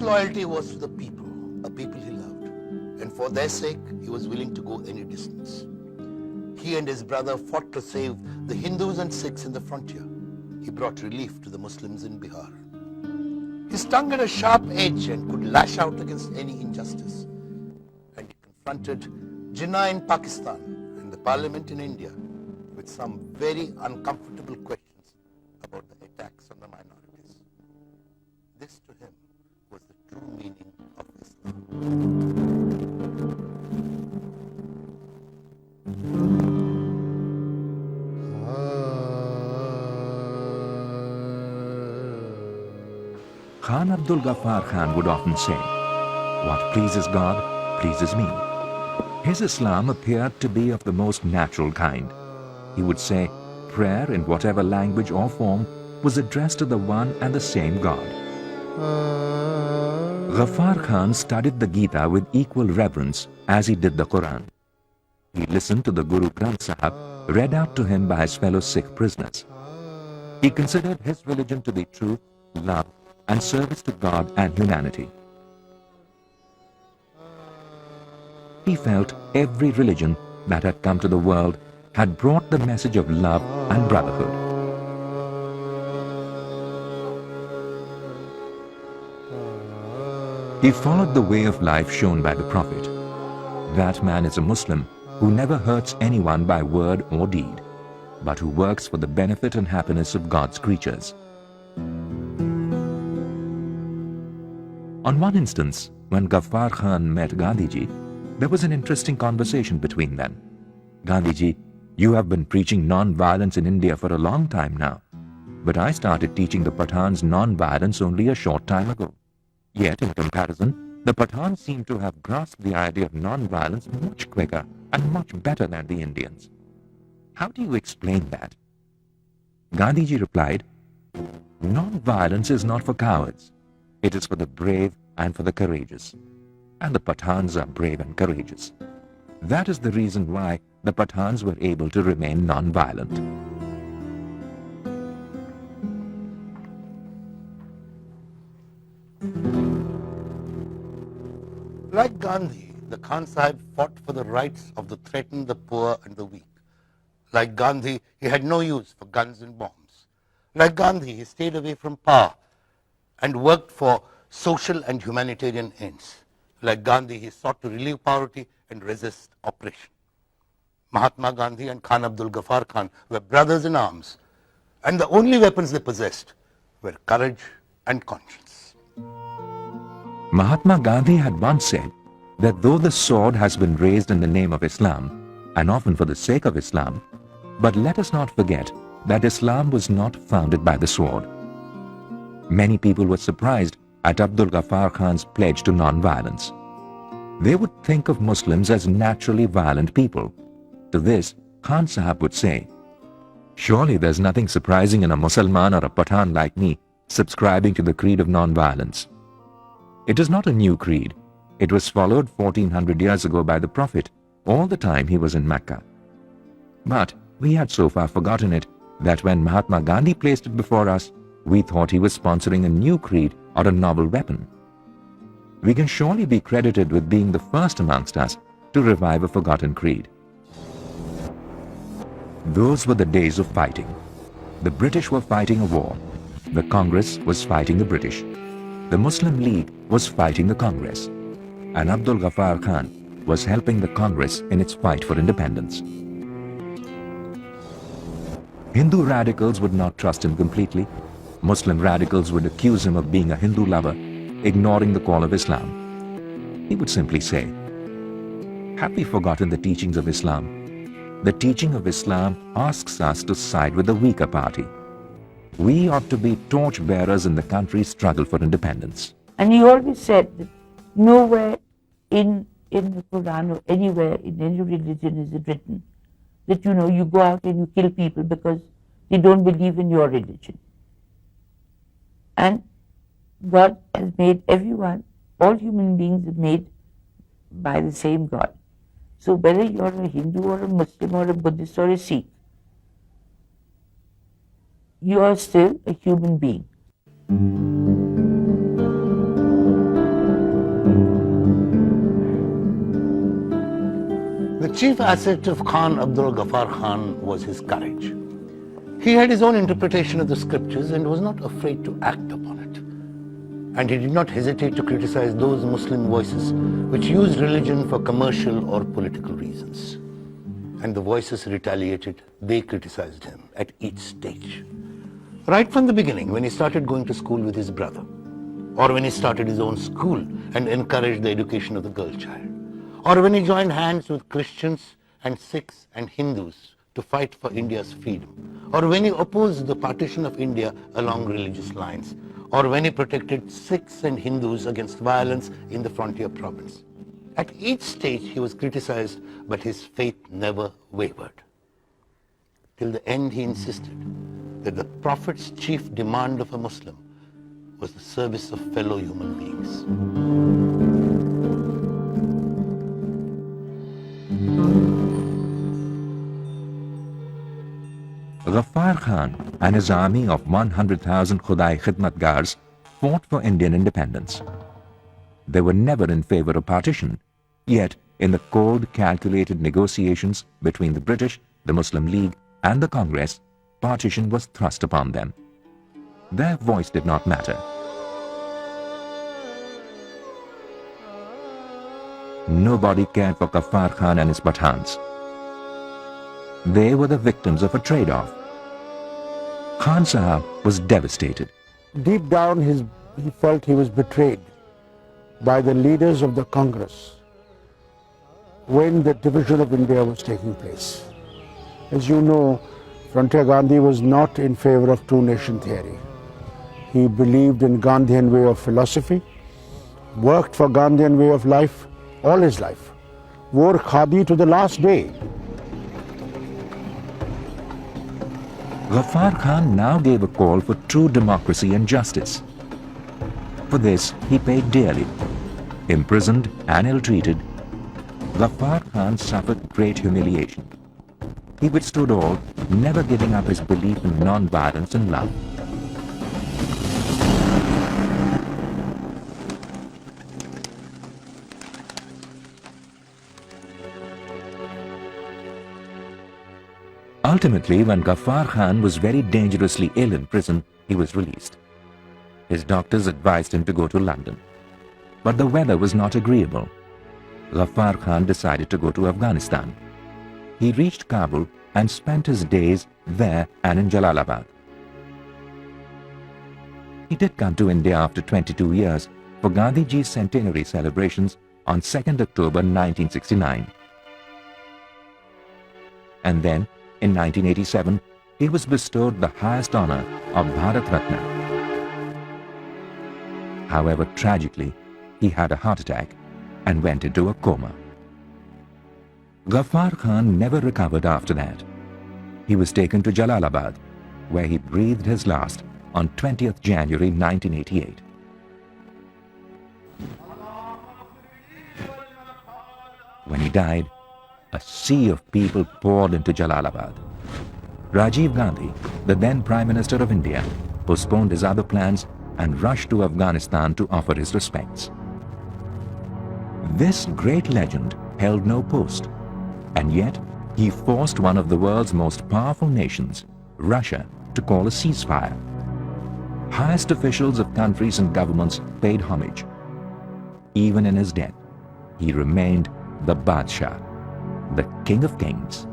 loyalty was to the people, a people he loved, and for their sake he was willing to go any distance. He and his brother fought to save the Hindus and Sikhs in the frontier. He brought relief to the Muslims in Bihar. His tongue had a sharp edge and could lash out against any injustice. And he confronted Jinnah in Pakistan and the Parliament in India with some very uncomfortable questions about the attacks on the minorities. This to him was the true meaning of Islam. Khan Abdul Ghaffar Khan would often say, "What pleases God, pleases me." His Islam appeared to be of the most natural kind. He would say, prayer in whatever language or form was addressed to the one and the same God. Ghaffar Khan studied the Gita with equal reverence as he did the Quran. He listened to the Guru Granth Sahib read out to him by his fellow Sikh prisoners. He considered his religion to be truth, love, and service to God and humanity. He felt every religion that had come to the world had brought the message of love and brotherhood. He followed the way of life shown by the Prophet. That man is a Muslim who never hurts anyone by word or deed, but who works for the benefit and happiness of God's creatures. On one instance, when Ghaffar Khan met Gandhiji, there was an interesting conversation between them. "Gandhiji, you have been preaching non-violence in India for a long time now, but I started teaching the Pathans non-violence only a short time ago. Yet, in comparison, the Pathans seem to have grasped the idea of non-violence much quicker and much better than the Indians. How do you explain that?" Gandhiji replied, "Non-violence is not for cowards. It is for the brave and for the courageous. And the Pathans are brave and courageous. That is the reason why the Pathans were able to remain non-violent." Like Gandhi, the Khan Sahib fought for the rights of the threatened, the poor and the weak. Like Gandhi, he had no use for guns and bombs. Like Gandhi, he stayed away from power and worked for social and humanitarian ends. Like Gandhi, he sought to relieve poverty and resist oppression. Mahatma Gandhi and Khan Abdul Ghaffar Khan were brothers in arms, and the only weapons they possessed were courage and conscience. Mahatma Gandhi had once said that though the sword has been raised in the name of Islam, and often for the sake of Islam, but let us not forget that Islam was not founded by the sword. Many people were surprised at Abdul Ghaffar Khan's pledge to non-violence. They would think of Muslims as naturally violent people. To this, Khan Sahib would say, "Surely there's nothing surprising in a Mussalman or a Pathan like me subscribing to the creed of non-violence. It is not a new creed. It was followed 1400 years ago by the Prophet all the time he was in Mecca. But we had so far forgotten it that when Mahatma Gandhi placed it before us, we thought he was sponsoring a new creed or a novel weapon. We can surely be credited with being the first amongst us to revive a forgotten creed." Those were the days of fighting. The British were fighting a war. The Congress was fighting the British. The Muslim League was fighting the Congress. And Abdul Ghaffar Khan was helping the Congress in its fight for independence. Hindu radicals would not trust him completely. Muslim radicals would accuse him of being a Hindu lover, ignoring the call of Islam. He would simply say, "Have we forgotten the teachings of Islam? The teaching of Islam asks us to side with the weaker party. We ought to be torch-bearers in the country's struggle for independence." And he always said that nowhere in the Quran or anywhere in any religion is it written that, you go out and you kill people because they don't believe in your religion. And God has made everyone, all human beings are made by the same God. So whether you're a Hindu or a Muslim or a Buddhist or a Sikh, you are still a human being. The chief asset of Khan Abdul Ghaffar Khan was his courage. He had his own interpretation of the scriptures and was not afraid to act upon it. And he did not hesitate to criticize those Muslim voices which used religion for commercial or political reasons. And the voices retaliated, they criticized him at each stage. Right from the beginning, when he started going to school with his brother, or when he started his own school and encouraged the education of the girl child, or when he joined hands with Christians and Sikhs and Hindus to fight for India's freedom, or when he opposed the partition of India along religious lines, or when he protected Sikhs and Hindus against violence in the frontier province. At each stage he was criticized, but his faith never wavered. Till the end he insisted that the Prophet's chief demand of a Muslim was the service of fellow human beings. Ghaffar Khan and his army of 100,000 Khudai Khidmatgars fought for Indian independence. They were never in favor of partition, yet in the cold, calculated negotiations between the British, the Muslim League and the Congress, partition was thrust upon them. Their voice did not matter. Nobody cared for Ghaffar Khan and his Pathans. They were the victims of a trade-off. Khan Sahab was devastated. Deep down, he felt he was betrayed by the leaders of the Congress when the division of India was taking place. As you know, Frontier Gandhi was not in favor of two-nation theory. He believed in Gandhian way of philosophy, worked for Gandhian way of life all his life, wore khadi to the last day. Ghaffar Khan now gave a call for true democracy and justice. For this, he paid dearly. Imprisoned and ill-treated, Ghaffar Khan suffered great humiliation. He withstood all, never giving up his belief in non-violence and love. Ultimately, when Ghaffar Khan was very dangerously ill in prison, he was released. His doctors advised him to go to London. But the weather was not agreeable. Ghaffar Khan decided to go to Afghanistan. He reached Kabul and spent his days there and in Jalalabad. He did come to India after 22 years for Gandhiji's centenary celebrations on 2nd October 1969. And then, in 1987, he was bestowed the highest honor of Bharat Ratna. However, tragically, he had a heart attack and went into a coma. Ghaffar Khan never recovered after that. He was taken to Jalalabad, where he breathed his last on 20th January 1988. When he died, a sea of people poured into Jalalabad. Rajiv Gandhi, the then Prime Minister of India, postponed his other plans and rushed to Afghanistan to offer his respects. This great legend held no post, and yet he forced one of the world's most powerful nations, Russia, to call a ceasefire. Highest officials of countries and governments paid homage. Even in his death, he remained the Badshah, the King of Kings.